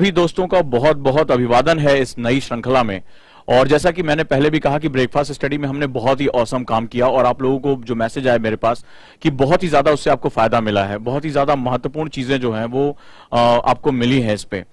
सभी दोस्तों का बहुत बहुत अभिवादन है इस नई श्रृंखला में। और जैसा कि मैंने पहले भी कहा कि ब्रेकफास्ट स्टडी में हमने बहुत ही औसम काम किया और आप लोगों को जो मैसेज आए मेरे पास कि बहुत ही ज्यादा उससे आपको फायदा मिला है, बहुत ही ज्यादा महत्वपूर्ण चीजें जो हैं वो आपको मिली हैं इस पे।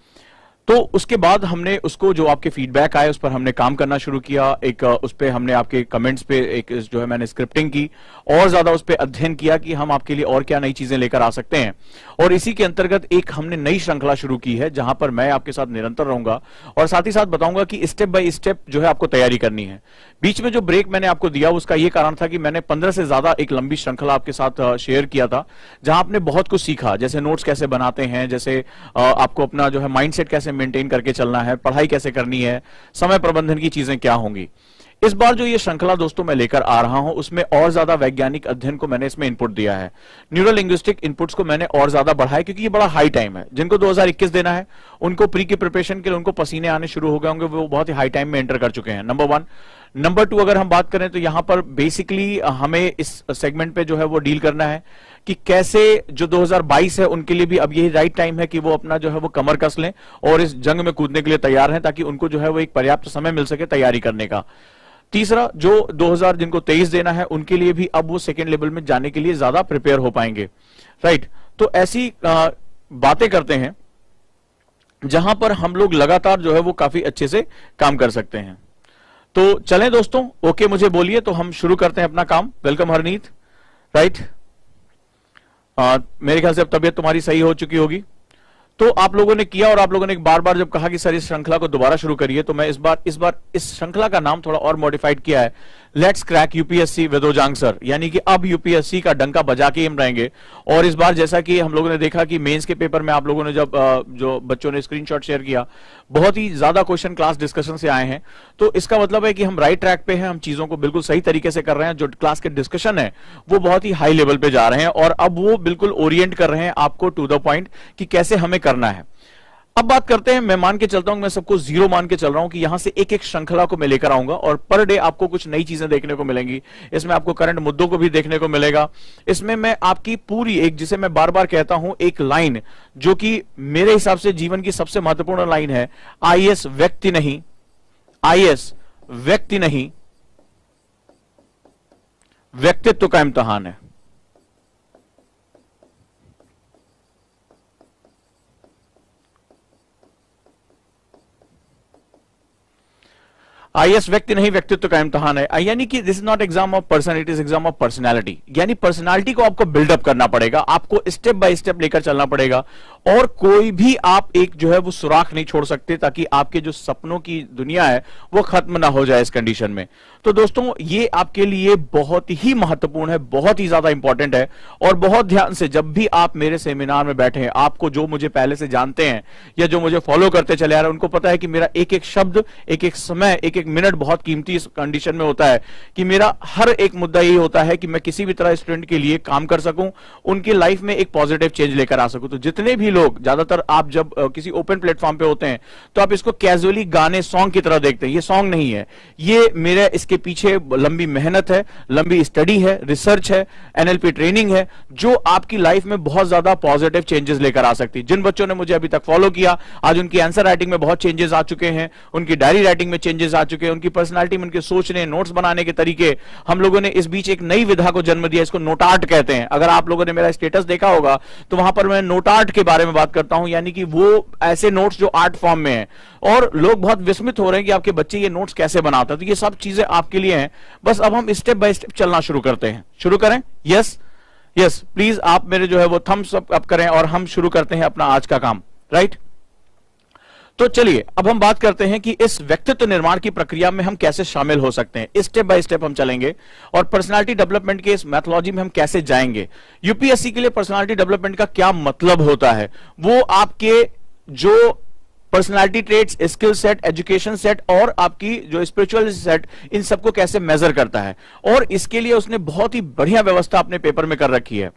तो उसके बाद हमने उसको जो आपके फीडबैक आए उस पर हमने काम करना शुरू किया। एक उस पे हमने आपके कमेंट्स पे एक जो है मैंने स्क्रिप्टिंग की और ज्यादा उस पे अध्ययन किया कि हम आपके लिए और क्या नई चीजें लेकर आ सकते हैं। और इसी के अंतर्गत एक हमने नई श्रृंखला शुरू की है जहां पर मैं आपके साथ निरंतर रहूंगा और साथ ही साथ बताऊंगा कि स्टेप बाय स्टेप जो है आपको तैयारी करनी है। बीच में जो ब्रेक मैंने आपको दिया उसका यह कारण था कि मैंने 15 से ज्यादा एक लंबी श्रृंखला आपके साथ शेयर किया था जहां आपने बहुत कुछ सीखा, जैसे नोट्स कैसे बनाते हैं, जैसे आपको अपना जो है माइंडसेट कैसे मेंटेन करके चलना है, पढ़ाई कैसे करनी है, समय प्रबंधन की चीजें क्या होंगी। इस बार जो ये श्रृंखला दोस्तों मैं लेकर आ रहा हूं उसमें और ज्यादा वैज्ञानिक अध्ययन को मैंने इसमें इनपुट दिया है। न्यूरो लिंग्विस्टिक इनपुट्स को मैंने और ज्यादा बढ़ाया क्योंकि ये बड़ा हाई टाइम है। जिनको 2021 देना है उनको प्री की प्रिपरेशन के लिए उनको पसीने आने शुरू हो गए होंगे, वो बहुत ही हाई टाइम में एंटर कर चुके हैं। नंबर 1। नंबर 2, अगर हम बात करें तो यहां पर बेसिकली हमें इस सेगमेंट पे जो है वो डील करना है कि कैसे जो 2022 है उनके लिए भी अब यही राइट टाइम है कि वो अपना जो है वो कमर कस लें और इस जंग में कूदने के लिए तैयार हैं ताकि उनको जो है वो एक पर्याप्त समय मिल सके तैयारी करने का। तीसरा, जो 2000 जिनको 23 देना है उनके लिए भी अब वो सेकेंड लेवल में जाने के लिए ज्यादा प्रिपेयर हो पाएंगे। राइट, तो ऐसी बातें करते हैं जहां पर हम लोग लगातार जो है वो काफी अच्छे से काम कर सकते हैं। तो चलें दोस्तों, ओके मुझे बोलिए तो हम शुरू करते हैं अपना काम। वेलकम हरनीत। राइट, मेरे ख्याल से अब तबीयत तुम्हारी सही हो चुकी होगी। तो आप लोगों ने किया और आप लोगों ने बार बार जब कहा कि सर इस श्रृंखला को दोबारा शुरू करिए तो मैं इस बार इस श्रृंखला का नाम थोड़ा और मॉडिफाइड किया है, let's crack UPSC with Ojaank sir. यानी कि अब यूपीएससी का डंका बजा के हम रहेंगे। और इस बार जैसा कि हम लोगों ने देखा कि मेंस के पेपर में आप लोगों ने जब जो बच्चों ने स्क्रीनशॉट शेयर किया बहुत ही ज्यादा क्वेश्चन क्लास डिस्कशन से आए हैं, तो इसका मतलब है कि हम राइट ट्रैक पे हैं, हम चीजों को बिल्कुल सही तरीके से कर रहे हैं। जो क्लास के डिस्कशन है वो बहुत ही हाई लेवल पे जा रहे हैं और अब वो बिल्कुल ओरिएंट कर रहे हैं आपको टू द पॉइंट कि कैसे हमें करना है। अब बात करते हैं, मैं मान के चलता हूं, मैं सबको 0 मान के चल रहा हूं कि यहां से एक एक श्रृंखला को मैं लेकर आऊंगा और पर डे आपको कुछ नई चीजें देखने को मिलेंगी। इसमें आपको करंट मुद्दों को भी देखने को मिलेगा। इसमें मैं आपकी पूरी एक, जिसे मैं बार बार कहता हूं, एक लाइन जो कि मेरे हिसाब से जीवन की सबसे महत्वपूर्ण लाइन है, आईएएस व्यक्ति नहीं, आईएएस व्यक्ति नहीं व्यक्तित्व का इम्तिहान है। आईएएस व्यक्ति नहीं व्यक्तित्व का इम्तिहान है। यानी कि this is not exam of person, it is exam of personality. यानी पर्सनालिटी को आपको बिल्डअप करना पड़ेगा, आपको स्टेप बाय स्टेप लेकर चलना पड़ेगा और कोई भी आप एक जो है वो सुराख नहीं छोड़ सकते ताकि आपके जो सपनों की दुनिया है वो खत्म ना हो जाए इस कंडीशन में। तो दोस्तों ये आपके लिए बहुत ही महत्वपूर्ण है, बहुत ही ज्यादा इंपॉर्टेंट है। और बहुत ध्यान से जब भी आप मेरे सेमिनार में बैठे हैं, आपको जो मुझे पहले से जानते हैं या जो मुझे फॉलो करते चले आ रहे हैं उनको पता है कि मेरा एक एक शब्द, एक एक समय, एक एक मिनट बहुत कीमती इस कंडीशन में होता है कि मेरा हर एक मुद्दा यही होता है कि मैं किसी भी तरह स्टूडेंट के लिए काम कर सकूं, उनकी लाइफ में एक पॉजिटिव चेंज लेकर आ सकूं। तो जितने भी लोग, ज्यादातर आप जब किसी ओपन प्लेटफॉर्म पे होते हैं तो आप इसको कैजुअली गाने सॉन्ग की तरह देखते हैं। ये सॉन्ग नहीं है, ये मेरे इसके पीछे लंबी मेहनत है, लंबी स्टडी है, रिसर्च है, एनएलपी ट्रेनिंग है जो आपकी लाइफ में बहुत ज्यादा पॉजिटिव चेंजेस लेकर आ सकती है। जिन बच्चों ने मुझे अभी तक फॉलो किया, आज उनकी आंसर राइटिंग में बहुत चेंजेस आ चुके हैं, उनकी डायरी राइटिंग में चेंजेस आ चुके हैं, उनकी पर्सनालिटी में, उनके सोचने, नोट्स बनाने के तरीके। हम लोगों ने इस बीच एक नई विधा को जन्म दिया, इसको नोट आर्ट कहते हैं। अगर आप लोगों ने मेरा स्टेटस देखा होगा तो वहां पर मैं नोट आर्ट के बारे में बात करता हूं, यानी कि वो ऐसे नोट्स जो आर्ट फॉर्म में है। और लोग बहुत विस्मित हो रहे हैं कि आपके बच्चे ये नोट्स कैसे बनाते हैं। तो ये सब चीजें आपके लिए हैं, बस अब हम स्टेप बाय स्टेप चलना शुरू करते हैं। शुरू करें? यस यस, प्लीज आप मेरे जो है वो थम्स अप करें और हम शुरू करते हैं अपना आज का काम। राइट, तो चलिए अब हम बात करते हैं कि इस व्यक्तित्व निर्माण की प्रक्रिया में हम कैसे शामिल हो सकते हैं। स्टेप बाय स्टेप हम चलेंगे और पर्सनालिटी डेवलपमेंट के इस मैथोलॉजी में हम कैसे जाएंगे। यूपीएससी के लिए पर्सनालिटी डेवलपमेंट का क्या मतलब होता है, वो आपके जो personality traits, skill set, education set और आपकी जो स्पिरिचुअल सेट, इन सबको कैसे मेजर करता है। और इसके लिए उसने बहुत ही बढ़िया व्यवस्था अपने पेपर में कर रखी है।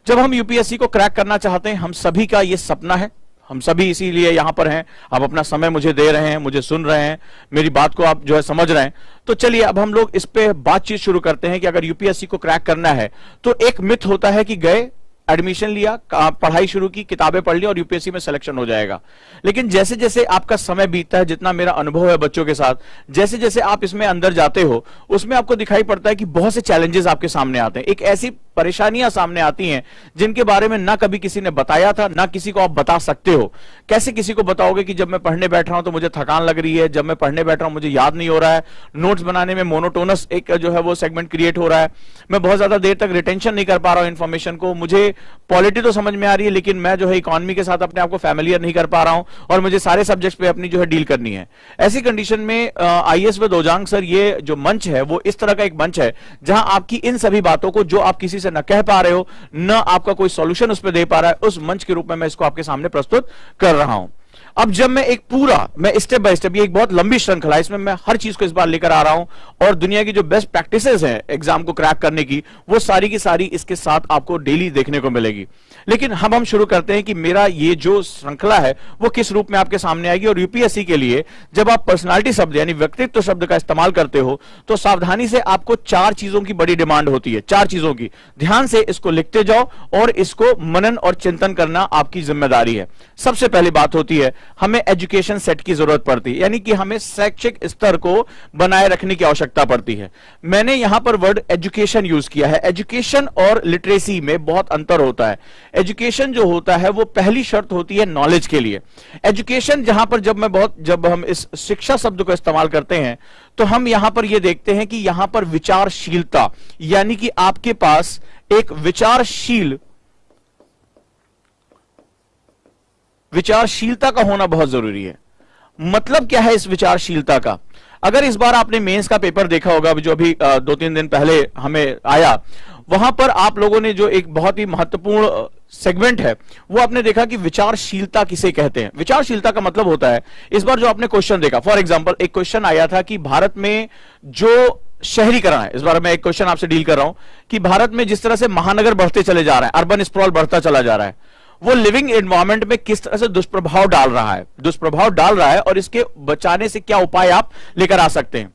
जब हम यूपीएससी को क्रैक करना चाहते हैं, हम सभी का यह सपना है, हम सभी इसीलिए यहां पर हैं। आप अपना समय मुझे दे रहे हैं, मुझे सुन रहे हैं, मेरी बात को आप जो है समझ रहे हैं। तो चलिए अब हम लोग इस पे बातचीत शुरू करते हैं कि अगर यूपीएससी को क्रैक करना है तो एक मिथ होता है कि गए एडमिशन लिया, पढ़ाई शुरू की, किताबें पढ़ ली और यूपीएससी में सिलेक्शन हो जाएगा। लेकिन जैसे जैसे आपका समय बीतता है, जितना मेरा अनुभव है बच्चों के साथ, जैसे जैसे आप इसमें अंदर जाते हो, उसमें आपको दिखाई पड़ता है कि बहुत से चैलेंजेस आपके सामने आते हैं। एक ऐसी परेशानियां सामने आती हैं जिनके बारे में ना कभी किसी ने बताया था, ना किसी को आप बता सकते हो। कैसे किसी को बताओगे कि जब मैं पढ़ने बैठ रहा हूं तो मुझे थकान लग रही है, जब मैं पढ़ने बैठ रहा हूं मुझे याद नहीं हो रहा है, नोट्स बनाने में मोनोटोनस एक जो है वो सेगमेंट क्रिएट हो रहा है, मैं बहुत ज्यादा देर तक रिटेंशन नहीं कर पा रहा हूं इंफॉर्मेशन को, मुझे पॉलिटी तो समझ में आ रही है लेकिन मैं जो है इकोनॉमी के साथ अपने आप को फैमिलियर नहीं कर पा रहा हूं और मुझे सारे सब्जेक्ट्स पे अपनी जो है डील करनी है। ऐसी कंडीशन में आईएएस विद ओजांग सर, ये जो मंच है वो इस तरह का एक मंच है जहां आपकी इन सभी बातों को, जो आप किसी से न कह पा रहे हो, न आपका कोई सॉल्यूशन उस पर दे पा रहा है, उस मंच के रूप में मैं इसको आपके सामने प्रस्तुत कर रहा हूं। अब जब मैं स्टेप बाय स्टेप, ये एक बहुत लंबी श्रृंखला है, इसमें मैं हर चीज को इस बार लेकर आ रहा हूं और दुनिया की जो बेस्ट प्रैक्टिसेस हैं एग्जाम को क्रैक करने की, वो सारी की सारी इसके साथ आपको डेली देखने को मिलेगी। लेकिन हम शुरू करते हैं कि मेरा ये जो श्रृंखला है वो किस रूप में आपके सामने आएगी। और यूपीएससी के लिए जब आप पर्सनालिटी शब्द यानी व्यक्तित्व शब्द का इस्तेमाल करते हो तो सावधानी से आपको 4 चीजों की बड़ी डिमांड होती है, 4 चीजों की। ध्यान से इसको लिखते जाओ और इसको मनन और चिंतन करना आपकी जिम्मेदारी है। सबसे पहली बात होती है, हमें एजुकेशन सेट की जरूरत पड़ती है, यानी कि हमें शैक्षिक स्तर को बनाए रखने की आवश्यकता पड़ती है। मैंने यहां पर वर्ड एजुकेशन यूज किया है। एजुकेशन और लिटरेसी में बहुत अंतर होता है। एजुकेशन जो होता है वो पहली शर्त होती है नॉलेज के लिए। एजुकेशन जहां पर जब हम इस शिक्षा शब्द को इस्तेमाल करते हैं तो हम यहां पर यह देखते हैं कि यहां पर विचारशीलता, यानी कि आपके पास एक विचारशीलता का होना बहुत जरूरी है। मतलब क्या है इस विचारशीलता का? अगर इस बार आपने मेंस का पेपर देखा होगा जो अभी 2-3 दिन पहले हमें आया, वहां पर आप लोगों ने जो एक बहुत ही महत्वपूर्ण सेगमेंट है वो आपने देखा कि विचारशीलता किसे कहते हैं। विचारशीलता का मतलब होता है, इस बार जो आपने क्वेश्चन देखा, फॉर एग्जांपल एक क्वेश्चन आया था कि भारत में जो शहरीकरण है, इस बार मैं एक क्वेश्चन आपसे डील कर रहा हूं कि भारत में जिस तरह से महानगर बढ़ते चले जा रहे हैं, अर्बन स्प्रॉल बढ़ता चला जा रहा है, वो लिविंग एनवायरमेंट में किस तरह से दुष्प्रभाव डाल रहा है और इसके बचाने से क्या उपाय आप लेकर आ सकते हैं।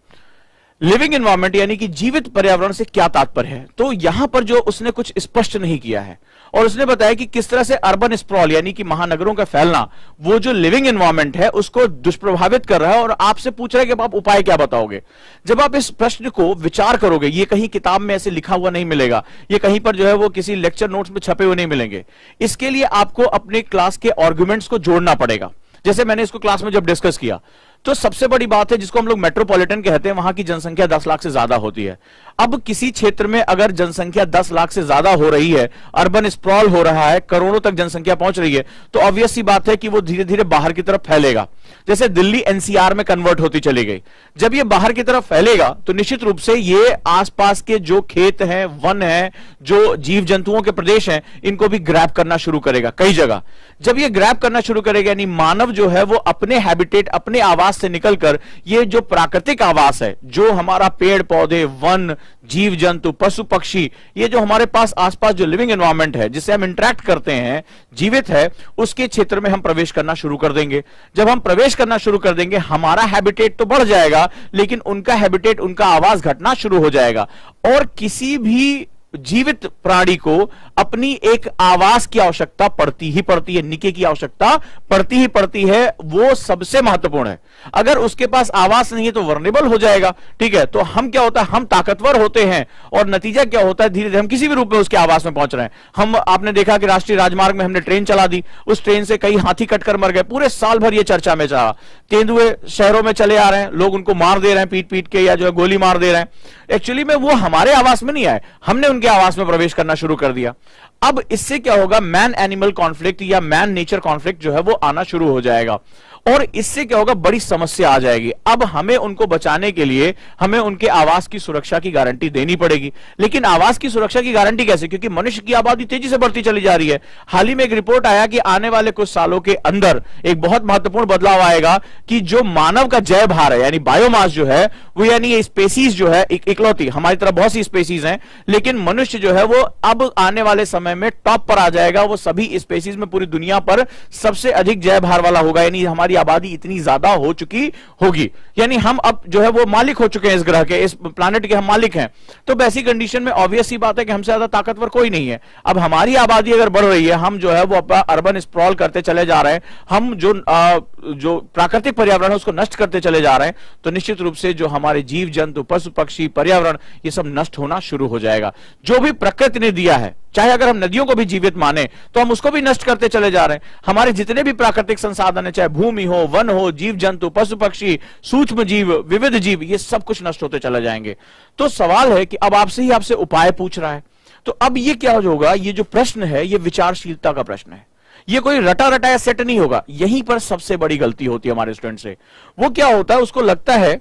लिविंग एनवायरमेंट यानी कि जीवित पर्यावरण से क्या तात्पर्य है, तो यहां पर जो उसने कुछ स्पष्ट नहीं किया है और उसने बताया कि किस तरह से अर्बन स्प्रॉल यानी कि महानगरों का फैलना वो जो लिविंग एनवायरमेंट है उसको दुष्प्रभावित कर रहा है और आपसे पूछ रहा है कि आप उपाय क्या बताओगे। जब आप इस प्रश्न को विचार करोगे, ये कहीं किताब में ऐसे लिखा हुआ नहीं मिलेगा, ये कहीं पर जो है वो किसी लेक्चर नोट्स में छपे हुए नहीं मिलेंगे। इसके लिए आपको अपने क्लास के आर्गुमेंट्स को जोड़ना पड़ेगा। जैसे मैंने इसको क्लास में जब डिस्कस किया तो सबसे बड़ी बात है जिसको हम लोग मेट्रोपॉलिटन कहते हैं, वहां की जनसंख्या 10 लाख से ज्यादा होती है। अब किसी क्षेत्र में अगर जनसंख्या 10 लाख से ज्यादा हो रही है, अर्बन स्प्रॉल हो रहा है, करोड़ों तक जनसंख्या पहुंच रही है, तो ऑब्वियस सी बात है कि वो धीरे धीरे बाहर की तरफ फैलेगा। जैसे दिल्ली एनसीआर में कन्वर्ट होती चली गई, जब ये बाहर की तरफ फैलेगा तो निश्चित रूप से ये आसपास के जो खेत हैं, वन है, जो जीव जंतुओं के प्रदेश हैं, इनको भी ग्रैब करना शुरू करेगा कई जगह। जब ये ग्रैब करना शुरू करेगा यानी मानव जो है वो अपने हैबिटेट, अपने आवास से निकलकर ये जो प्राकृतिक आवास है, जो हमारा पेड़ पौधे, वन, जीव जंतु, पशु पक्षी, ये जो हमारे पास आसपास जो लिविंग एनवायरनमेंट है जिससे हम इंटरेक्ट करते हैं, जीवित है, उसके क्षेत्र में हम प्रवेश करना शुरू कर देंगे। जब हम प्रवेश करना शुरू कर देंगे, हमारा हैबिटेट तो बढ़ जाएगा लेकिन उनका हैबिटेट, उनका आवास घटना शुरू हो जाएगा। और किसी भी जीवित प्राणी को अपनी एक आवास की आवश्यकता पड़ती ही पड़ती है, निके की आवश्यकता पड़ती ही पड़ती है, वो सबसे महत्वपूर्ण है। अगर उसके पास आवास नहीं है तो वर्नेबल हो जाएगा। ठीक है, तो हम क्या होता है, हम ताकतवर होते हैं और नतीजा क्या होता है, धीरे धीरे हम किसी भी रूप में उसके आवास में पहुंच रहे हैं। हम, आपने देखा कि राष्ट्रीय राजमार्ग में हमने ट्रेन चला दी, उस ट्रेन से कई हाथी कटकर मर गए, पूरे साल भर ये चर्चा में चला। तेंदुए शहरों में चले आ रहे हैं, लोग उनको मार दे रहे हैं पीट पीट के, या जो है गोली मार दे रहे हैं। एक्चुअली में वो हमारे आवास में नहीं आए, हमने उनके आवास में प्रवेश करना शुरू कर दिया। अब इससे क्या होगा, मैन एनिमल कॉन्फ्लिक्ट या मैन नेचर कॉन्फ्लिक्ट जो है वो आना शुरू हो जाएगा और इससे क्या होगा, बड़ी समस्या आ जाएगी। अब हमें उनको बचाने के लिए हमें उनके आवास की सुरक्षा की गारंटी देनी पड़ेगी। लेकिन आवास की सुरक्षा की गारंटी कैसे, क्योंकि मनुष्य की आबादी तेजी से बढ़ती चली जा रही है। हाल ही में एक रिपोर्ट आया कि आने वाले कुछ सालों के अंदर एक बहुत महत्वपूर्ण बदलाव आएगा कि जो मानव का जय भार है यानी बायोमास जो है वो, यानी ये स्पेसीज जो है इकलौती, हमारी तरफ बहुत सी स्पेसीज हैं, लेकिन मनुष्य जो है वो अब आने वाले समय समय में टॉप पर आ जाएगा, वो सभी स्पेसीज में पूरी दुनिया पर सबसे अधिक जय भार वाला होगा, यानी हमारी आबादी इतनी ज्यादा हो चुकी होगी, यानी हम अब जो है वो मालिक हो चुके हैं इस ग्रह के, इस प्लैनेट के हम मालिक हैं। तो वैसी कंडीशन में ऑब्वियस सी बात है कि हमसे ज्यादा ताकतवर कोई नहीं है। अब हमारी आबादी अगर बढ़ रही है, हम जो है वो अपना अर्बन स्प्रॉल करते चले जा रहे हैं, हम जो प्राकृतिक पर्यावरण है उसको नष्ट करते चले जा रहे हैं, तो निश्चित रूप से जो हमारे जीव जंतु, पशु पक्षी, पर्यावरण, ये सब नष्ट होना शुरू हो जाएगा। जो भी प्रकृति ने दिया है, चाहे अगर हम नदियों को भी जीवित माने तो हम उसको भी नष्ट करते चले जा रहे हैं। हमारे जितने भी प्राकृतिक संसाधन है, चाहे भूमि हो, वन हो, जीव जंतु, पशु पक्षी, सूक्ष्म जीव, विविध जीव, ये सब कुछ नष्ट होते चले जाएंगे। तो सवाल है कि अब आपसे उपाय पूछ रहा है, तो अब ये क्या होगा? ये जो प्रश्न है ये विचारशीलता का प्रश्न है, ये कोई रटा रटाया सेट नहीं होगा। यहीं पर सबसे बड़ी गलती होती है हमारे स्टूडेंट से। वो क्या होता है, उसको लगता है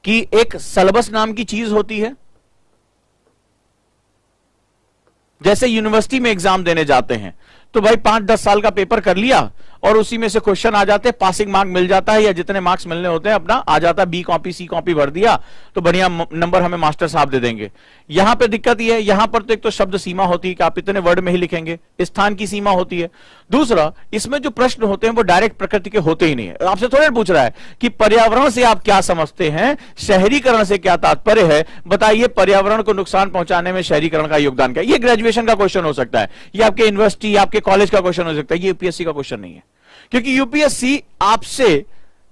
कि एक सिलेबस नाम की चीज होती है, जैसे यूनिवर्सिटी में एग्जाम देने जाते हैं तो भाई 5-10 साल का पेपर कर लिया और उसी में से क्वेश्चन आ जाते हैं, पासिंग मार्क मिल जाता है, या जितने मार्क्स मिलने होते हैं अपना आ जाता है, बी कॉपी सी कॉपी भर दिया तो बढ़िया नंबर हमें मास्टर साहब दे देंगे। यहां पे दिक्कत ये है, यहां पर तो एक तो शब्द सीमा होती है कि आप इतने वर्ड में ही लिखेंगे, स्थान की सीमा होती है। दूसरा, इसमें जो प्रश्न होते हैं वो डायरेक्ट प्रकृति के होते ही नहीं है। आपसे थोड़े पूछ रहा है कि पर्यावरण से आप क्या समझते हैं, शहरीकरण से क्या तात्पर्य है, बताइए पर्यावरण को नुकसान पहुंचाने में शहरीकरण का योगदान क्या है। ये ग्रेजुएशन का क्वेश्चन हो सकता है, ये आपके यूनिवर्सिटी, आपके कॉलेज का क्वेश्चन हो सकता है, ये यूपीएससी का क्वेश्चन नहीं है। क्योंकि यूपीएससी आपसे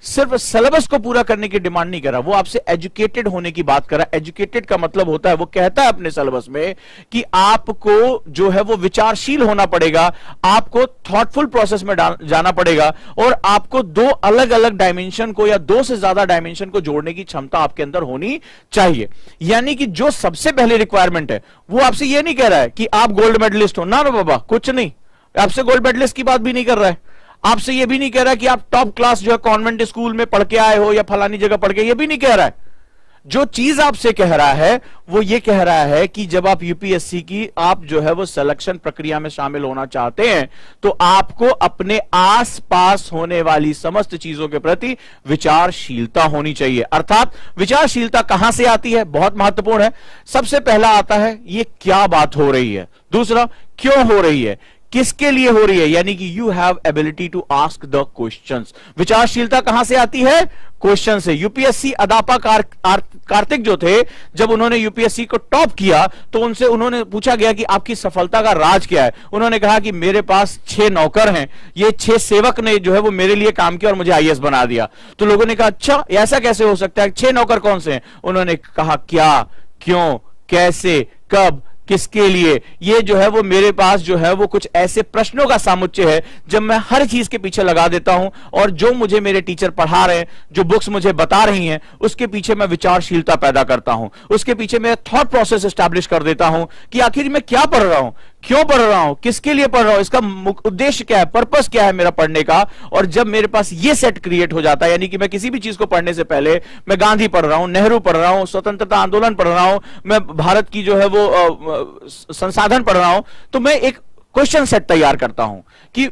सिर्फ सिलेबस को पूरा करने की डिमांड नहीं कर रहा, वो आपसे एजुकेटेड होने की बात कर रहा है। एजुकेटेड का मतलब होता है, वो कहता है अपने सिलेबस में कि आपको जो है वो विचारशील होना पड़ेगा, आपको थॉटफुल प्रोसेस में जाना पड़ेगा, और आपको दो अलग अलग डायमेंशन को या दो से ज्यादा डायमेंशन को जोड़ने की क्षमता आपके अंदर होनी चाहिए। यानी कि जो सबसे पहले रिक्वायरमेंट है वो आपसे ये नहीं कह रहा है कि आप गोल्ड मेडलिस्ट हो, ना बाबा, कुछ नहीं, आपसे गोल्ड मेडलिस्ट की बात भी नहीं कर रहा है, आपसे यह भी नहीं कह रहा कि आप टॉप क्लास जो है कॉन्वेंट स्कूल में पढ़ के आए हो या फलानी जगह पढ़ के, यह भी नहीं कह रहा है। जो चीज आपसे कह रहा है वो ये कह रहा है कि जब आप यूपीएससी की आप जो है वो सिलेक्शन प्रक्रिया में शामिल होना चाहते हैं तो आपको अपने आसपास होने वाली समस्त चीजों के प्रति विचारशीलता होनी चाहिए। अर्थात विचारशीलता कहां से आती है, बहुत महत्वपूर्ण है। सबसे पहला आता है ये क्या बात हो रही है, दूसरा क्यों हो रही है, किसके लिए हो रही है, यानी कि you have ability to ask the questions. विचारशीलता कहां से आती है, क्वेश्चन से। यूपीएससी अदापा कार्तिक जो थे, जब उन्होंने यूपीएससी को टॉप किया तो उन्होंने पूछा गया कि आपकी सफलता का राज क्या है। उन्होंने कहा कि मेरे पास 6 नौकर हैं, ये 6 सेवक ने जो है वो मेरे लिए काम किया और मुझे आईएएस बना दिया। तो लोगों ने कहा अच्छा ऐसा कैसे हो सकता है, 6 नौकर कौन से हैं? उन्होंने कहा क्या, क्यों, कैसे, कब, किसके लिए, ये जो है वो मेरे पास जो है वो कुछ ऐसे प्रश्नों का सामुच्चय है जब मैं हर चीज के पीछे लगा देता हूं, और जो मुझे मेरे टीचर पढ़ा रहे हैं, जो बुक्स मुझे बता रही हैं, उसके पीछे मैं विचारशीलता पैदा करता हूं, उसके पीछे मैं थॉट प्रोसेस एस्टैब्लिश कर देता हूं कि आखिर मैं क्या पढ़ रहा हूं, क्यों पढ़ रहा हूं, किसके लिए पढ़ रहा हूं, इसका उद्देश्य क्या है, पर्पस क्या है मेरा पढ़ने का। और जब मेरे पास ये सेट क्रिएट हो जाता है, यानी कि मैं किसी भी चीज को पढ़ने से पहले मैं गांधी पढ़ रहा हूं, नेहरू पढ़ रहा हूं, स्वतंत्रता आंदोलन पढ़ रहा हूं, मैं भारत की जो है वो संसाधन पढ़ रहा हूं, तो मैं एक क्वेश्चन सेट तैयार करता हूं कि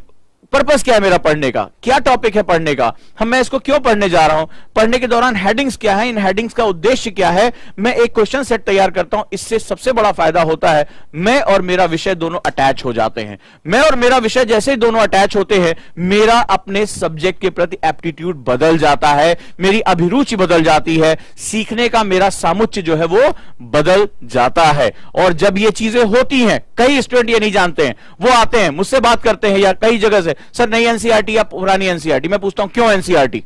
पर्पस क्या है मेरा पढ़ने का, क्या टॉपिक है पढ़ने का, मैं इसको क्यों पढ़ने जा रहा हूं, पढ़ने के दौरान हेडिंग्स क्या है, इन हेडिंग्स का उद्देश्य क्या है, मैं एक क्वेश्चन सेट तैयार करता हूं। इससे सबसे बड़ा फायदा होता है मैं और मेरा विषय दोनों अटैच हो जाते हैं। मैं और मेरा विषय जैसे ही दोनों अटैच होते हैं, मेरा अपने सब्जेक्ट के प्रति एप्टीट्यूड बदल जाता है, मेरी अभिरुचि बदल जाती है, सीखने का मेरा सामुच्य जो है वो बदल जाता है। और जब ये चीजें होती हैं, कई स्टूडेंट ये नहीं जानते हैं, वो आते हैं मुझसे बात करते हैं या कई जगह से, सर नई एनसीईआरटी या पुरानी एनसीईआरटी। मैं पूछता हूं क्यों एनसीईआरटी,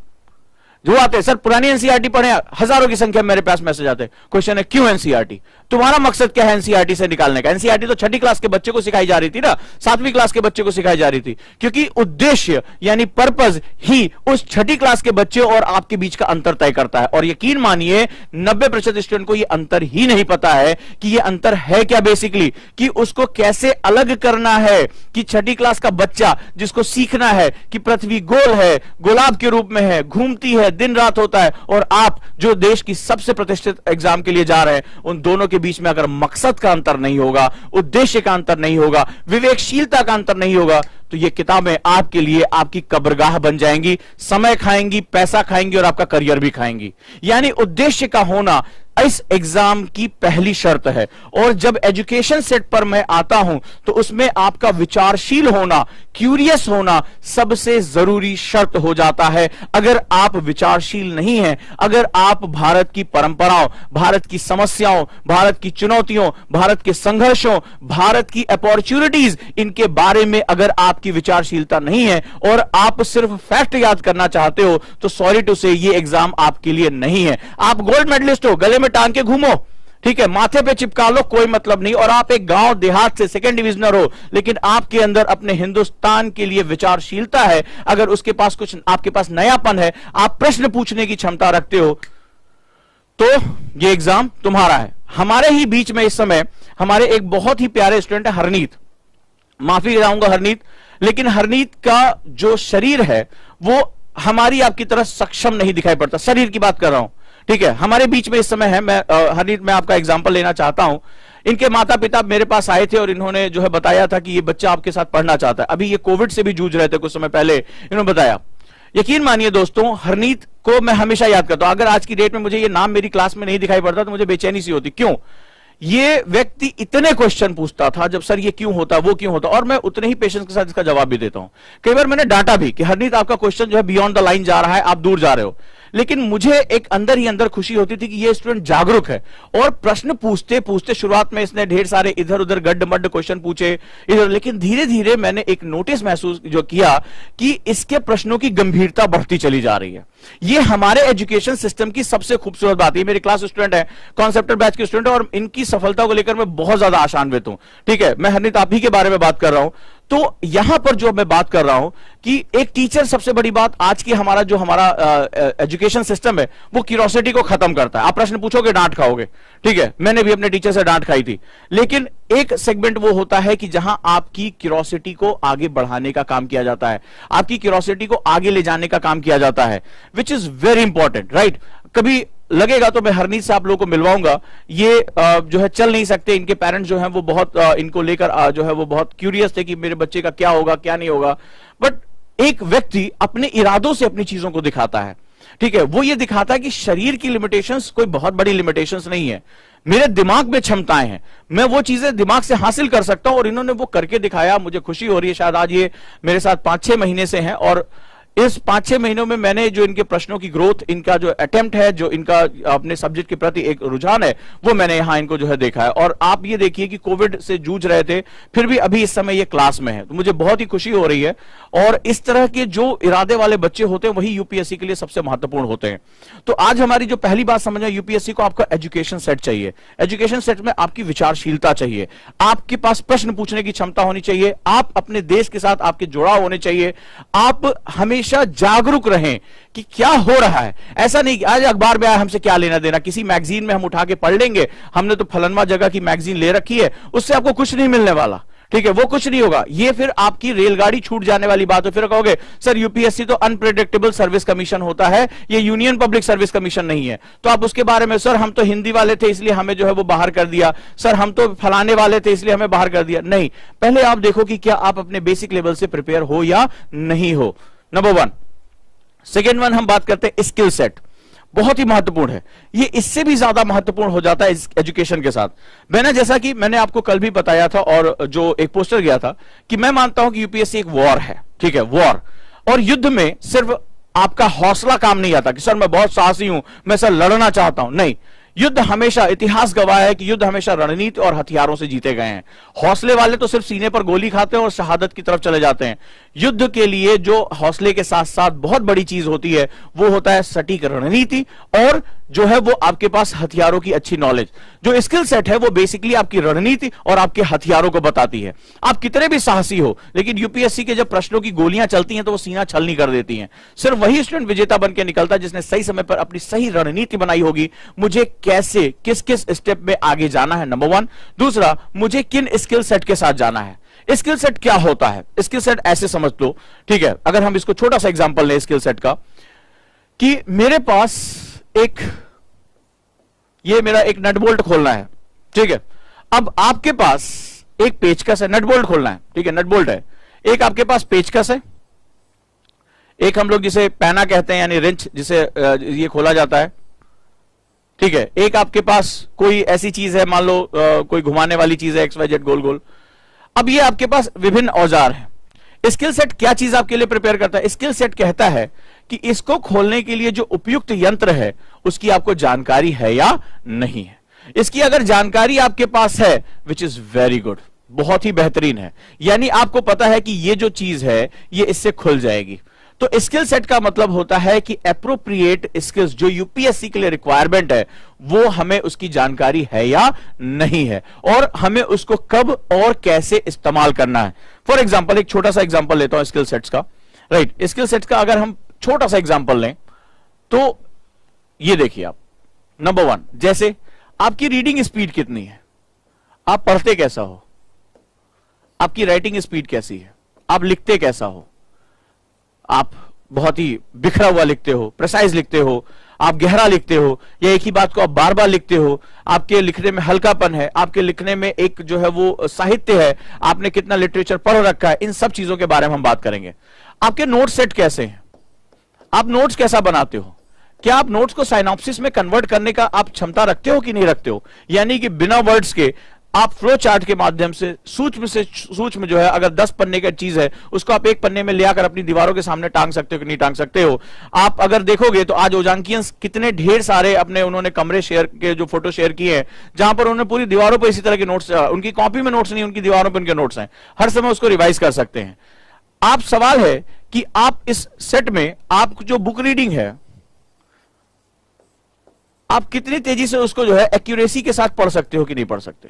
जो आते हैं सर पुरानी एनसीईआरटी पढ़े, हजारों की संख्या में मेरे पास मैसेज आते हैं। क्वेश्चन है क्यों एनसीईआरटी, तुम्हारा मकसद क्या है एनसीईआरटी से निकालने का? एनसीईआरटी तो 6ठी क्लास के बच्चे को सिखाई जा रही थी ना, 7वीं क्लास के बच्चे को सिखाई जा रही थी, क्योंकि उद्देश्य यानी पर्पस ही उस 6ठी क्लास के बच्चे और आपके बीच का अंतर तय करता है। और यकीन मानिए 90% स्टूडेंट को यह अंतर ही नहीं पता है कि यह अंतर है क्या, बेसिकली कि उसको कैसे अलग करना है। कि 6ठी क्लास का बच्चा जिसको सीखना है कि पृथ्वी गोल है, गुलाब के रूप में है, घूमती है, दिन रात होता है, और आप जो देश की सबसे प्रतिष्ठित एग्जाम के लिए जा रहे हैं, उन दोनों के बीच में अगर मकसद का अंतर नहीं होगा, उद्देश्य का अंतर नहीं होगा, विवेकशीलता का अंतर नहीं होगा, तो ये किताबें आपके लिए आपकी कब्रगाह बन जाएंगी, समय खाएंगी, पैसा खाएंगी और आपका करियर भी खाएंगी। यानी उद्देश्य का होना इस एग्जाम की पहली शर्त है। और जब एजुकेशन सेट पर मैं आता हूं तो उसमें आपका विचारशील होना, क्यूरियस होना सबसे जरूरी शर्त हो जाता है। अगर आप विचारशील नहीं हैं, अगर आप भारत की परंपराओं, भारत की समस्याओं, भारत की चुनौतियों, भारत के संघर्षों, भारत की अपॉर्चुनिटीज, इनके बारे में अगर आपकी विचारशीलता नहीं है और आप सिर्फ फैक्ट याद करना चाहते हो, तो सॉरी टू से ये एग्जाम आपके लिए नहीं है। आप गोल्ड मेडलिस्ट हो, गले में टांग के घूमो, ठीक है, माथे पे चिपका लो, कोई मतलब नहीं। और आप एक गांव देहात से सेकंड डिविजनर हो, लेकिन आपके अंदर अपने हिंदुस्तान के लिए विचारशीलता है, अगर उसके पास कुछ, आपके पास नयापन है, आप प्रश्न पूछने की क्षमता रखते हो, तो ये एग्जाम तुम्हारा है। हमारे ही बीच में इस समय हमारे एक बहुत ही प्यारे स्टूडेंट है हरनीत, माफी चाहूंगा हरनीत, लेकिन हरनीत का जो शरीर है वो हमारी आपकी तरह सक्षम नहीं दिखाई पड़ता, शरीर की बात कर रहा हूं, ठीक है। हमारे बीच में इस समय है, मैं हरनीत में आपका एग्जांपल लेना चाहता हूं। इनके माता पिता मेरे पास आए थे और इन्होंने जो है बताया था कि ये बच्चा आपके साथ पढ़ना चाहता है। अभी ये कोविड से भी जूझ रहे थे कुछ समय पहले, इन्होंने बताया। यकीन मानिए दोस्तों, हरनीत को मैं हमेशा याद करता हूं। अगर आज की डेट में मुझे ये नाम मेरी क्लास में नहीं दिखाई पड़ता तो मुझे बेचैनी सी होती। क्यों? ये व्यक्ति इतने क्वेश्चन पूछता था, जब सर ये क्यों होता, वो क्यों होता, और मैं उतने ही पेशेंस के साथ इसका जवाब भी देता हूं। कई बार मैंने डांटा भी कि हरनीत आपका क्वेश्चन जो है बियॉन्ड द लाइन जा रहा है, आप दूर जा रहे हो। लेकिन मुझे एक अंदर ही अंदर खुशी होती थी कि ये स्टूडेंट जागरूक है। और प्रश्न पूछते पूछते शुरुआत में इसने ढेर सारे इधर उधर गड्ढ मड्ढ क्वेश्चन पूछे इधर, लेकिन धीरे धीरे मैंने एक नोटिस महसूस जो किया कि इसके प्रश्नों की गंभीरता बढ़ती चली जा रही है। ये हमारे एजुकेशन सिस्टम की सबसे खूबसूरत बात है। मेरे क्लास स्टूडेंट है, कॉन्सेप्टर बैच के स्टूडेंट है, और इनकी सफलता को लेकर मैं बहुत ज्यादा आशान्वित हूं, ठीक है। मैं हरनीत आप ही के बारे में बात कर रहा हूं। तो यहां पर जो मैं बात कर रहा हूं कि एक टीचर, सबसे बड़ी बात आज की हमारा जो हमारा एजुकेशन सिस्टम है वो क्यूरियोसिटी को खत्म करता है। आप प्रश्न पूछोगे डांट खाओगे, ठीक है। मैंने भी अपने टीचर से डांट खाई थी। लेकिन एक सेगमेंट वो होता है कि जहां आपकी क्यूरियोसिटी को आगे बढ़ाने का काम किया जाता है, आपकी क्यूरियोसिटी को आगे ले जाने का काम किया जाता है, which is very important, right. कभी लगेगा तो मैं हरनीत से आप लोगों को मिलवाऊंगा। ये जो है चल नहीं सकते, इनके पेरेंट्स जो हैं वो बहुत इनको लेकर जो है वो बहुत क्यूरियस थे कि मेरे बच्चे का क्या होगा क्या नहीं होगा। बट एक व्यक्ति अपने इरादों से अपनी चीजों को दिखाता है, ठीक है। वो ये दिखाता है कि शरीर की लिमिटेशंस कोई बहुत बड़ी लिमिटेशंस नहीं है, मेरे दिमाग में क्षमताएं हैं, मैं वो चीजें दिमाग से हासिल कर सकता हूं। और इन्होंने वो करके दिखाया, मुझे खुशी हो रही है। शायद आज ये मेरे साथ 5-6 महीने से हैं, और इस 5-6 महीनों में मैंने जो इनके प्रश्नों की ग्रोथ, इनका जो अटेम्प्ट है, जो इनका अपने सब्जेक्ट के प्रति एक रुझान है, वो मैंने यहां इनको जो है देखा है। और आप ये देखिए कि कोविड से जूझ रहे थे, फिर भी अभी इस समय ये क्लास में है, तो मुझे बहुत ही खुशी हो रही है। और इस तरह के जो इरादे वाले बच्चे होते हैं वही यूपीएससी के लिए सबसे महत्वपूर्ण होते हैं। तो आज हमारी जो पहली बात समझना, यूपीएससी को आपका एजुकेशन सेट चाहिए। एजुकेशन सेट में आपकी विचारशीलता चाहिए, आपके पास प्रश्न पूछने की क्षमता होनी चाहिए, आप अपने देश के साथ आपके जुड़ाव होने चाहिए, आप हमेशा जागरूक रहें कि क्या हो रहा है। ऐसा नहीं कि आज अखबार में आया हमसे क्या लेना देना, किसी मैगजीन में हम उठा के पढ़ लेंगे, हमने तो फलनवा जगह की मैगजीन ले रखी है, उससे आपको कुछ नहीं मिलने वाला, ठीक है। वो कुछ नहीं होगा, ये फिर आपकी रेलगाड़ी छूट जाने वाली बात हो। फिर कहोगे सर यूपीएससी तो अनप्रेडिक्टेबल सर्विस कमीशन होता है, ये यूनियन पब्लिक सर्विस कमीशन नहीं है। तो आप उसके बारे में, सर हम तो हिंदी वाले थे इसलिए हमें जो है वो बाहर कर दिया, सर हम तो फलाने वाले थे इसलिए हमें बाहर कर दिया। नहीं, पहले आप देखो कि क्या आप अपने बेसिक लेवल से प्रिपेयर हो या नहीं हो, नंबर 1। सेकेंड वन, हम बात करते हैं स्किल सेट, बहुत ही महत्वपूर्ण है। ये इससे भी ज्यादा महत्वपूर्ण हो जाता है इस एजुकेशन के साथ। मैंने, जैसा कि मैंने आपको कल भी बताया था और जो एक पोस्टर गया था, कि मैं मानता हूं कि यूपीएससी एक वॉर है, ठीक है, वॉर। और युद्ध में सिर्फ आपका हौसला काम नहीं आता कि सर मैं बहुत साहसी हूं, मैं सर लड़ना चाहता हूं, नहीं। युद्ध हमेशा, इतिहास गवाह है कि युद्ध हमेशा रणनीति और हथियारों से जीते गए हैं। हौसले वाले तो सिर्फ सीने पर गोली खाते हैं और शहादत की तरफ चले जाते हैं। युद्ध के लिए जो हौसले के साथ साथ बहुत बड़ी चीज होती है वो होता है सटीक रणनीति, और जो है वो आपके पास हथियारों की अच्छी नॉलेज। जो स्किल सेट है वो बेसिकली आपकी रणनीति और आपके हथियारों को बताती है। आप कितने भी साहसी हो, लेकिन यूपीएससी के जब प्रश्नों की गोलियां चलती हैं तो वो सीना छलनी कर देती हैं। सिर्फ वही स्टूडेंट विजेता बनकर निकलता है जिसने सही समय पर अपनी सही रणनीति बनाई होगी, मुझे कैसे किस किस स्टेप में आगे जाना है, नंबर 1। दूसरा, मुझे किन स्किल सेट के साथ जाना है। स्किल सेट क्या होता है? स्किल सेट ऐसे समझ लो, ठीक है, अगर हम इसको छोटा सा एग्जांपल लें स्किल सेट का, कि मेरे पास ये मेरा एक नट बोल्ट खोलना है, ठीक है। अब आपके पास एक पेचकस है, नट बोल्ट खोलना है, ठीक है, नट बोल्ट है। एक आपके पास पेचकस है, एक हम लोग जिसे पैना कहते हैं यानी रिंच, जिसे ये खोला जाता है, ठीक है, एक आपके पास कोई ऐसी चीज है, मान लो कोई घुमाने वाली चीज है, XYZ गोल गोल। अब ये आपके पास विभिन्न औजार हैं। स्किल सेट क्या चीज आपके लिए प्रिपेयर करता है? स्किल सेट कहता है कि इसको खोलने के लिए जो उपयुक्त यंत्र है उसकी आपको जानकारी है या नहीं है। इसकी अगर जानकारी आपके पास है, विच इज वेरी गुड, बहुत ही बेहतरीन है, यानी आपको पता है कि ये जो चीज है ये इससे खुल जाएगी। तो स्किल सेट का मतलब होता है कि एप्रोप्रिएट स्किल्स जो यूपीएससी के लिए रिक्वायरमेंट है वो हमें उसकी जानकारी है या नहीं है, और हमें उसको कब और कैसे इस्तेमाल करना है। फॉर एग्जाम्पल, एक छोटा सा एग्जाम्पल लेता हूं स्किल सेट्स का। राइट, स्किल सेट्स का अगर हम छोटा सा एग्जाम्पल लें तो ये देखिए आप, नंबर 1, जैसे आपकी रीडिंग स्पीड कितनी है, आप पढ़ते कैसा हो, आपकी राइटिंग स्पीड कैसी है, आप लिखते कैसा हो, आप बहुत ही बिखरा हुआ लिखते हो, प्रिसाइज लिखते हो, आप गहरा लिखते हो, या एक ही बात को आप बार बार लिखते हो, आपके लिखने में हल्कापन है, आपके लिखने में एक जो है वो साहित्य है, आपने कितना लिटरेचर पढ़ रखा है, इन सब चीजों के बारे में हम बात करेंगे। आपके नोट सेट कैसे हैं, आप नोट्स कैसा बनाते हो, क्या आप नोट्स को साइनॉप्सिस में कन्वर्ट करने का आप क्षमता रखते हो कि नहीं रखते हो, यानी कि बिना वर्ड्स के आप फ्लो चार्ट के माध्यम से सूक्ष्म जो है, अगर 10 पन्ने का चीज है उसको आप एक पन्ने में ले आकर अपनी दीवारों के सामने टांग सकते हो कि नहीं टांग सकते हो। आप अगर देखोगे तो आज ओजांकियंस कितने ढेर सारे अपने उन्होंने कमरे शेयर के जो फोटो शेयर किए हैं, जहां पर उन्होंने पूरी दीवारों पर इसी तरह के नोट्स, उनकी कॉपी में नोट्स नहीं, उनकी दीवारों पर उनके नोट्स हैं, हर समय उसको रिवाइज कर सकते हैं आप। सवाल है कि आप इस सेट में आप जो बुक रीडिंग है आप कितनी तेजी से उसको जो है एक्यूरेसी के साथ पढ़ सकते हो कि नहीं पढ़ सकते,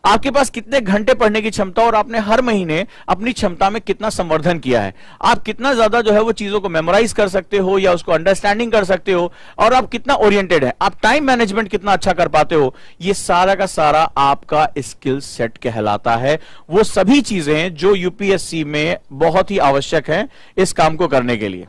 आपके पास कितने घंटे पढ़ने की क्षमता, और आपने हर महीने अपनी क्षमता में कितना संवर्धन किया है, आप कितना ज्यादा जो है वो चीजों को मेमोराइज कर सकते हो या उसको अंडरस्टैंडिंग कर सकते हो, और आप कितना ओरिएंटेड है, आप टाइम मैनेजमेंट कितना अच्छा कर पाते हो, ये सारा का सारा आपका स्किल सेट कहलाता है। वो सभी चीजें जो यूपीएससी में बहुत ही आवश्यक है इस काम को करने के लिए।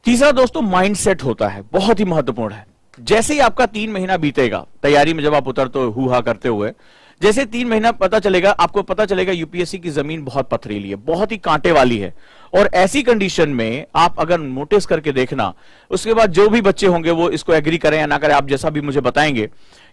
तीसरा दोस्तों माइंडसेट होता है, बहुत ही महत्वपूर्ण है। जैसे ही आपका 3 महीना बीतेगा तैयारी में, जब आप उतरते हो हुआ करते हुए, जैसे 3 महीना पता चलेगा, आपको पता चलेगा यूपीएससी की जमीन बहुत पथरीली है, बहुत ही कांटे वाली है, और ऐसी कंडीशन में आप अगर नोटिस करके देखना, उसके बाद जो भी बच्चे होंगे वो इसको एग्री करें या ना करें, आप जैसा भी मुझे बताएंगे,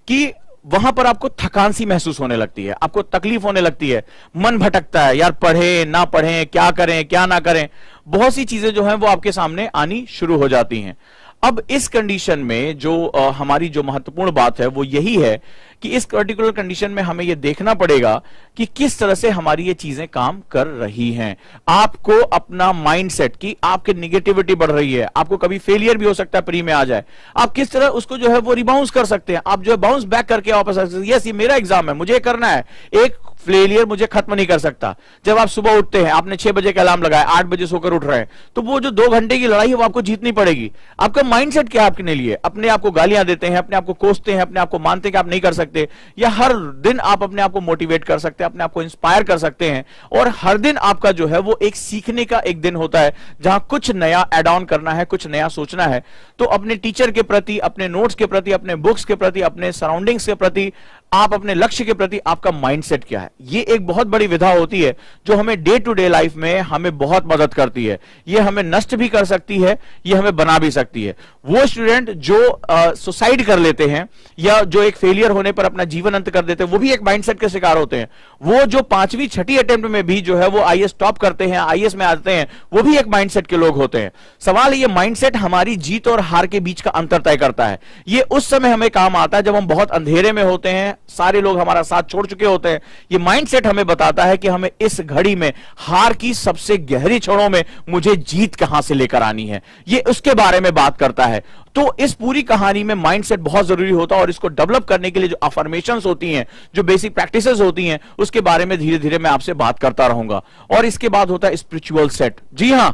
कि वहां पर आपको थकान सी महसूस होने लगती है, आपको तकलीफ होने लगती है, मन भटकता है, यार पढ़े ना पढ़े, क्या करें क्या ना करें, बहुत सी चीजें जो हैं वो आपके सामने आनी शुरू हो जाती हैं। अब इस कंडीशन में जो हमारी जो महत्वपूर्ण बात है वो यही है कि इस पर्टिकुलर कंडीशन में हमें यह देखना पड़ेगा कि किस तरह से हमारी ये चीजें काम कर रही हैं। आपको अपना माइंडसेट की आपकी निगेटिविटी बढ़ रही है, आपको कभी फेलियर भी हो सकता है प्री में आ जाए, आप किस तरह उसको जो है वो रिबाउंस कर सकते हैं, आप जो है बाउंस बैक करके वापस आ सकते हैं। यस, ये मेरा एग्जाम है, मुझे करना है, एक फेलियर मुझे खत्म नहीं कर सकता। जब आप सुबह उठते हैं, आपने 6 बजे का अलार्म लगाया, 8 बजे सोकर उठ रहे हैं, तो वो जो 2 घंटे की लड़ाई है वो आपको जीतनी पड़ेगी। आपका माइंडसेट क्या है आपके लिए? अपने आप को गालियां देते हैं, अपने आप को कोसते हैं, अपने आप को मानते हैं कि आप नहीं कर सकते, या हर दिन आप अपने आप को मोटिवेट कर सकते हैं, अपने आप को इंस्पायर कर सकते हैं, और हर दिन आपका जो है वो एक सीखने का एक दिन होता है जहां कुछ नया एड ऑन करना है, कुछ नया सोचना है। तो अपने टीचर के प्रति, अपने नोट्स के प्रति, अपने बुक्स के प्रति, अपने सराउंडिंग्स के प्रति, आप अपने लक्ष्य के प्रति आपका माइंडसेट क्या है, ये एक बहुत बड़ी विधा होती है जो हमें डे टू डे लाइफ में हमें बहुत मदद करती है। ये हमें नष्ट भी कर सकती है, ये हमें बना भी सकती है। वो स्टूडेंट जो सुसाइड कर लेते हैं या जो एक फेलियर होने पर अपना जीवन अंत कर देते हैं, वो भी एक माइंडसेट के शिकार होते हैं। वो जो 5वीं 6ठी अटेम्प्ट में भी जो है वो आईएएस टॉप करते हैं, आईएएस में आते हैं, वो भी एक माइंडसेट के लोग होते हैं। सवाल ये माइंडसेट हमारी जीत और हार के बीच का अंतर तय करता है। ये उस समय हमें काम आता है जब हम बहुत अंधेरे में होते हैं, सारे लोग हमारा साथ छोड़ चुके होते हैं। ये माइंडसेट हमें बताता है कि हमें इस घड़ी में हार की सबसे गहरी क्षणों में मुझे जीत कहां से लेकर आनी है, ये उसके बारे में बात करता है। तो इस पूरी कहानी में माइंडसेट बहुत जरूरी होता है, और इसको डेवलप करने के लिए जो अफर्मेशंस होती हैं, जो बेसिक प्रैक्टिसेस होती हैं, उसके बारे में धीरे धीरे मैं आपसे बात करता रहूंगा। और इसके बाद होता है स्पिरिचुअल सेट। जी हां,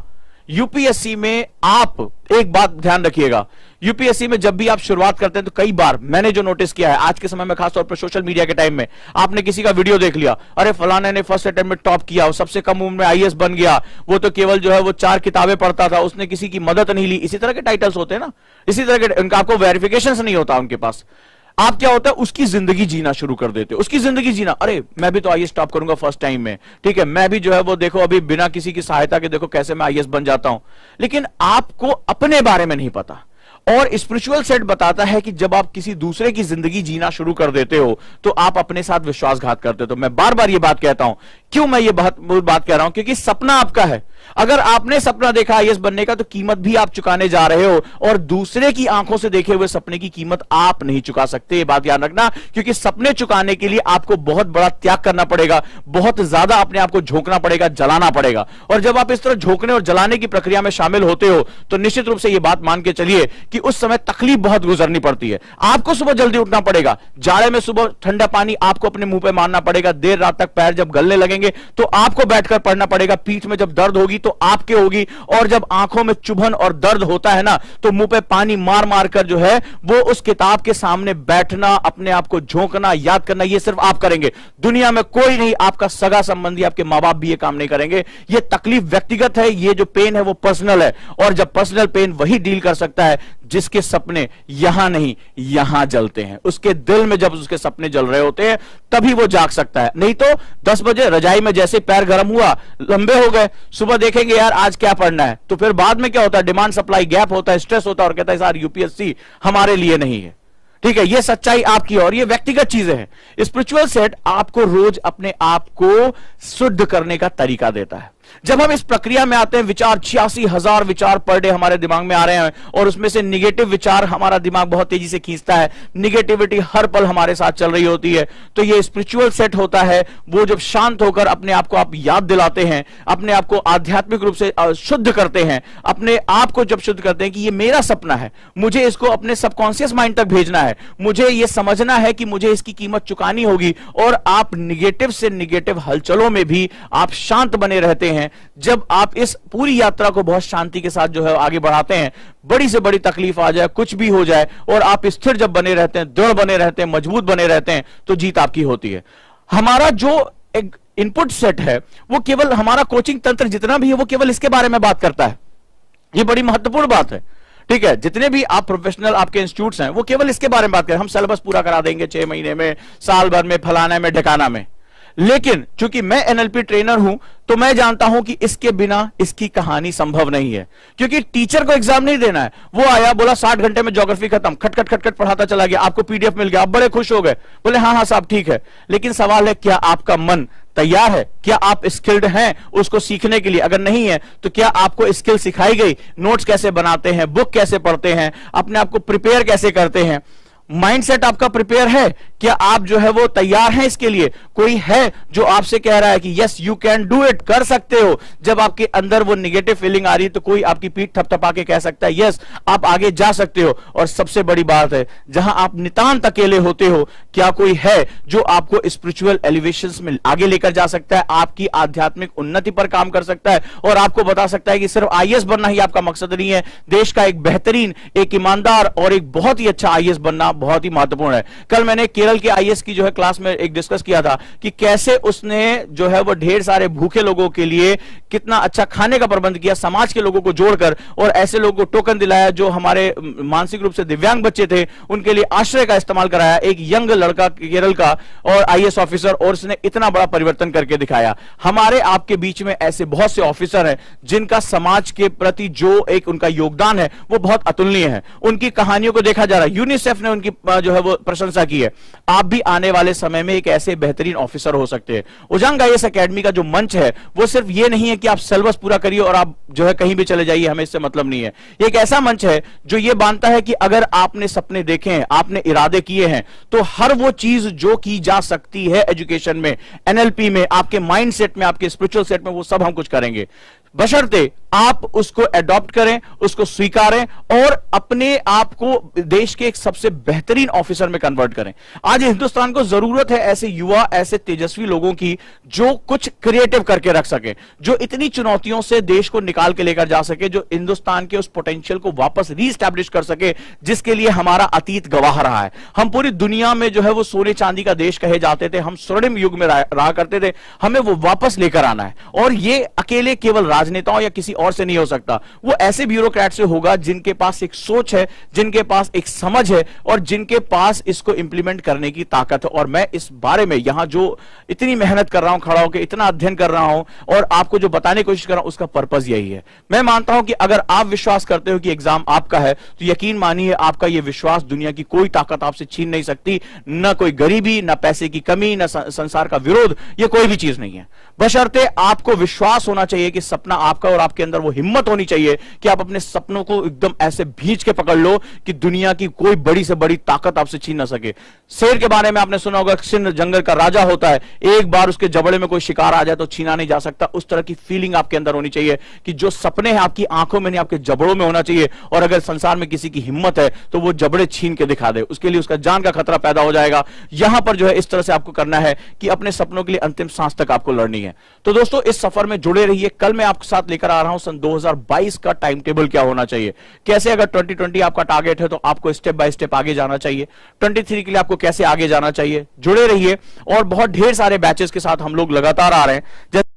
यूपीएससी में आप एक बात ध्यान रखिएगा, यूपीएससी में जब भी आप शुरुआत करते हैं तो कई बार मैंने जो नोटिस किया है आज के समय में, खासतौर पर सोशल मीडिया के टाइम में, आपने किसी का वीडियो देख लिया, अरे फलाने ने फर्स्ट अटेम्प्ट में टॉप किया, वो सबसे कम उम्र में आईएएस बन गया, वो तो केवल जो है वो 4 किताबें पढ़ता था, उसने किसी की मदद नहीं ली। इसी तरह के टाइटल्स होते हैं ना, इसी तरह के, उनका आपको वेरिफिकेशन नहीं होता उनके पास। आप क्या होता है, उसकी जिंदगी जीना शुरू कर देते हो, उसकी जिंदगी जीना, अरे मैं भी तो आईएएस टॉप करूंगा फर्स्ट टाइम में, ठीक है, मैं भी जो है वो देखो अभी बिना किसी की सहायता के देखो कैसे मैं आईएएस बन जाता हूं। लेकिन आपको अपने बारे में नहीं पता, और स्पिरिचुअल सेट बताता है कि जब आप किसी दूसरे की जिंदगी जीना शुरू कर देते हो तो आप अपने साथ विश्वासघात करते हो। तो मैं बार बार ये बात कहता हूं, क्यों मैं ये बात कह रहा हूं, क्योंकि सपना आपका है। अगर आपने सपना देखा आईएएस बनने का तो कीमत भी आप चुकाने जा रहे हो, और दूसरे की आंखों से देखे हुए सपने की कीमत आप नहीं चुका सकते। ये बात याद रखना, क्योंकि सपने चुकाने के लिए आपको बहुत बड़ा त्याग करना पड़ेगा, बहुत ज्यादा अपने आप को झोंकना पड़ेगा, जलाना पड़ेगा। और जब आप इस तरह झोंकने और जलाने की प्रक्रिया में शामिल होते हो तो निश्चित रूप से यह बात मान के चलिए कि उस समय तकलीफ बहुत गुजरनी पड़ती है। आपको सुबह जल्दी उठना पड़ेगा, जाड़े में सुबह ठंडा पानी आपको अपने मुंह पे मारना पड़ेगा, देर रात तक पैर जब गलने लगेंगे तो आपको बैठकर पढ़ना पड़ेगा, पीठ में जब दर्द होगी तो आपके होगी, और जब आंखों में चुभन और दर्द होता है ना तो मुंह पे पानी मार मार कर जो है वो उस किताब के सामने बैठना, अपने आप को झोंकना, याद करना, ये सिर्फ आप करेंगे। दुनिया में कोई नहीं, आपका सगा संबंधी, आपके मां बाप भी ये काम नहीं करेंगे। ये तकलीफ व्यक्तिगत है, ये जो पेन है वो पर्सनल है, और जब पर्सनल पेन वही डील कर सकता है जिसके सपने यहां नहीं यहां जलते हैं। उसके दिल में जब उसके सपने जल रहे होते हैं तभी वो जाग सकता है। नहीं तो 10 बजे रजाई में जैसे पैर गर्म हुआ, लंबे हो गए, सुबह देखेंगे यार आज क्या पढ़ना है, तो फिर बाद में क्या होता है, डिमांड सप्लाई गैप होता है, स्ट्रेस होता है, और कहता है सर यूपीएससी हमारे लिए नहीं है। ठीक है, ये सच्चाई आपकी और ये व्यक्तिगत चीजें हैं। स्पिरिचुअल सेट आपको रोज अपने आप को शुद्ध करने का तरीका देता है। जब हम इस प्रक्रिया में आते हैं, विचार 86,000 विचार पर डे हमारे दिमाग में आ रहे हैं, और उसमें से निगेटिव विचार हमारा दिमाग बहुत तेजी से खींचता है, निगेटिविटी हर पल हमारे साथ चल रही होती है। तो ये स्पिरिचुअल सेट होता है, वो जब शांत होकर अपने आप को आप याद दिलाते हैं, अपने आप को आध्यात्मिक रूप से शुद्ध करते हैं, अपने आप को जब शुद्ध करते हैं कि ये मेरा सपना है, मुझे इसको अपने सबकॉन्शियस माइंड तक भेजना है, मुझे ये समझना है कि मुझे इसकी कीमत चुकानी होगी, और आप निगेटिव से निगेटिव हलचलों में भी आप शांत बने रहते हैं। जब आप इस पूरी यात्रा को बहुत शांति के साथ जो है आगे बढ़ाते हैं, बड़ी से बड़ी तकलीफ आ जाए, कुछ भी हो जाए, और आप स्थिर जब बने रहते हैं, दृढ़ बने रहते हैं, मजबूत बने रहते हैं, तो जीत आपकी होती है। हमारा जो एक इनपुट सेट है वो केवल, हमारा कोचिंग तंत्र जितना भी है वो केवल इसके बारे में बात करता है। ये बड़ी महत्वपूर्ण बात है। ठीक है, जितने भी आप प्रोफेशनल आपके इंस्टीट्यूट्स हैं वो केवल इसके बारे में बात करें, हम सिलेबस पूरा करा देंगे 6 महीने में, साल भर में, फलाना में, ढकाना में। लेकिन चूंकि मैं एनएलपी ट्रेनर हूं तो मैं जानता हूं कि इसके बिना इसकी कहानी संभव नहीं है। क्योंकि टीचर को एग्जाम नहीं देना है, वो आया बोला 60 घंटे में ज्योग्राफी खत्म, खटखट खटखट पढ़ाता चला गया, आपको पीडीएफ मिल गया, आप बड़े खुश हो गए, बोले हाँ हाँ साहब ठीक है। लेकिन सवाल है, क्या आपका मन तैयार है? क्या आप स्किल्ड हैं उसको सीखने के लिए? अगर नहीं है तो क्या आपको स्किल सिखाई गई? नोट्स कैसे बनाते हैं, बुक कैसे पढ़ते हैं, अपने आप को प्रिपेयर कैसे करते हैं? माइंडसेट आपका प्रिपेयर है? क्या आप जो है वो तैयार हैं इसके लिए? कोई है जो आपसे कह रहा है कि yes you can do it, कर सकते हो? जब आपके अंदर वो निगेटिव फीलिंग आ रही है तो कोई आपकी पीठ थपथपा के कह सकता है यस आप आगे जा सकते हो। और सबसे बड़ी बात है, जहां आप नितांत अकेले होते हो, क्या कोई है जो आपको स्पिरिचुअल एलिवेशंस में आगे लेकर जा सकता है, आपकी आध्यात्मिक उन्नति पर काम कर सकता है, और आपको बता सकता है कि सिर्फ आईएएस बनना ही आपका मकसद नहीं है, देश का एक बेहतरीन, एक ईमानदार और एक बहुत ही अच्छा आईएएस बनना बहुत ही महत्वपूर्ण है। कल मैंने केरल के आईएएस की जो है क्लास में एक डिस्कस किया था कि कैसे उसने जो है वो ढेर सारे भूखे लोगों के लिए कितना अच्छा खाने का प्रबंध किया, समाज के लोगों को जोड़कर, और ऐसे लोगों को टोकन दिलाया जो हमारे मानसिक रूप से दिव्यांग बच्चे थे, उनके लिए आश्रय का इस्तेमाल कराया। एक यंग लड़का केरल का और आईएएस ऑफिसर, और उसने इतना बड़ा परिवर्तन करके दिखाया। हमारे आपके बीच में ऐसे बहुत से ऑफिसर हैं जिनका समाज के प्रति जो एक उनका योगदान है वो बहुत अतुलनीय है। उनकी कहानियों को देखा जा रहा है, यूनिसेफ ने उनकी जो है वो प्रशंसा की है। आप भी आने वाले समय में एक ऐसे बेहतरीन ऑफिसर हो सकते हैं। उजांग आईएएस एकेडमी का जो मंच है वो सिर्फ ये नहीं है कि आप सिलेबस पूरा करिए और आप जो है कहीं भी चले जाइए, हमें इससे मतलब नहीं है। ये एक ऐसा मंच है जो ये मानता है कि अगर आपने सपने देखे हैं, आपने इरादे किए हैं, तो हर वो चीज जो की जा सकती है एजुकेशन में, एनएलपी में, आपके माइंड सेट में, आपके स्पिरिचुअल सेट में, वो सब हम कुछ करेंगे, बशर्ते आप उसको एडॉप्ट करें, उसको स्वीकारें और अपने आप को देश के एक सबसे बेहतरीन ऑफिसर में कन्वर्ट करें। आज हिंदुस्तान को जरूरत है ऐसे युवा, ऐसे तेजस्वी लोगों की जो कुछ क्रिएटिव करके रख सके, जो इतनी चुनौतियों से देश को निकाल के लेकर जा सके, जो हिंदुस्तान के उस पोटेंशियल को वापस रीस्टैब्लिश कर सके जिसके लिए हमारा अतीत गवाह रहा है। हम पूरी दुनिया में जो है वो सोने चांदी का देश कहे जाते थे, हम स्वर्णिम युग में रहा करते थे, हमें वो वापस लेकर आना है। और ये अकेले केवल राजनेताओं या किसी और से नहीं हो सकता, वो ऐसे ब्यूरोक्रेट से होगा जिनके पास एक सोच है, जिनके पास एक समझ है और जिनके पास इसको इंप्लीमेंट करने की ताकत है। और मैं इस बारे में यहां जो इतनी मेहनत कर रहा हूं, खड़ा होकर इतना अध्ययन कर रहा हूं और आपको जो बताने की कोशिश कर रहा हूं, उसका पर्पस यही है। मैं मानता हूं कि अगर आप विश्वास करते हो कि एग्जाम आपका है, तो यकीन मानिए आपका यह विश्वास दुनिया की कोई ताकत आपसे छीन नहीं सकती। न कोई गरीबी, न पैसे की कमी, न संसार का विरोध, यह कोई भी चीज नहीं है। बशर्ते आपको विश्वास होना चाहिए कि सपना आपका, और आपके अंदर वो हिम्मत होनी चाहिए कि आप अपने सपनों को एकदम ऐसे भींच के पकड़ लो कि दुनिया की कोई बड़ी से बड़ी ताकत आपसे छीन ना सके। शेर के बारे में आपने सुना होगा, सिंह जंगल का राजा होता है, एक बार उसके जबड़े में कोई शिकार आ जाए तो छीना नहीं जा सकता। उस तरह की फीलिंग आपके अंदर होनी चाहिए कि जो सपने हैं आपकी आंखों में नहीं, आपके जबड़ों में होना चाहिए। और अगर संसार में किसी की हिम्मत है तो वो जबड़े छीन के दिखा दे, उसके लिए उसका जान का खतरा पैदा हो जाएगा। यहां पर जो है इस तरह से आपको करना है कि अपने सपनों के लिए अंतिम सांस तक आपको लड़नी है। तो दोस्तों इस सफर में जुड़े रहिए। कल मैं आपके साथ लेकर आ रहा हूं सन 2022 का टाइम टेबल क्या होना चाहिए, कैसे अगर 2020 आपका टारगेट है तो आपको स्टेप बाय स्टेप आगे जाना चाहिए, 23 के लिए आपको कैसे आगे जाना चाहिए। जुड़े रहिए और बहुत ढेर सारे बैचेस के साथ हम लोग लगातार आ रहे हैं।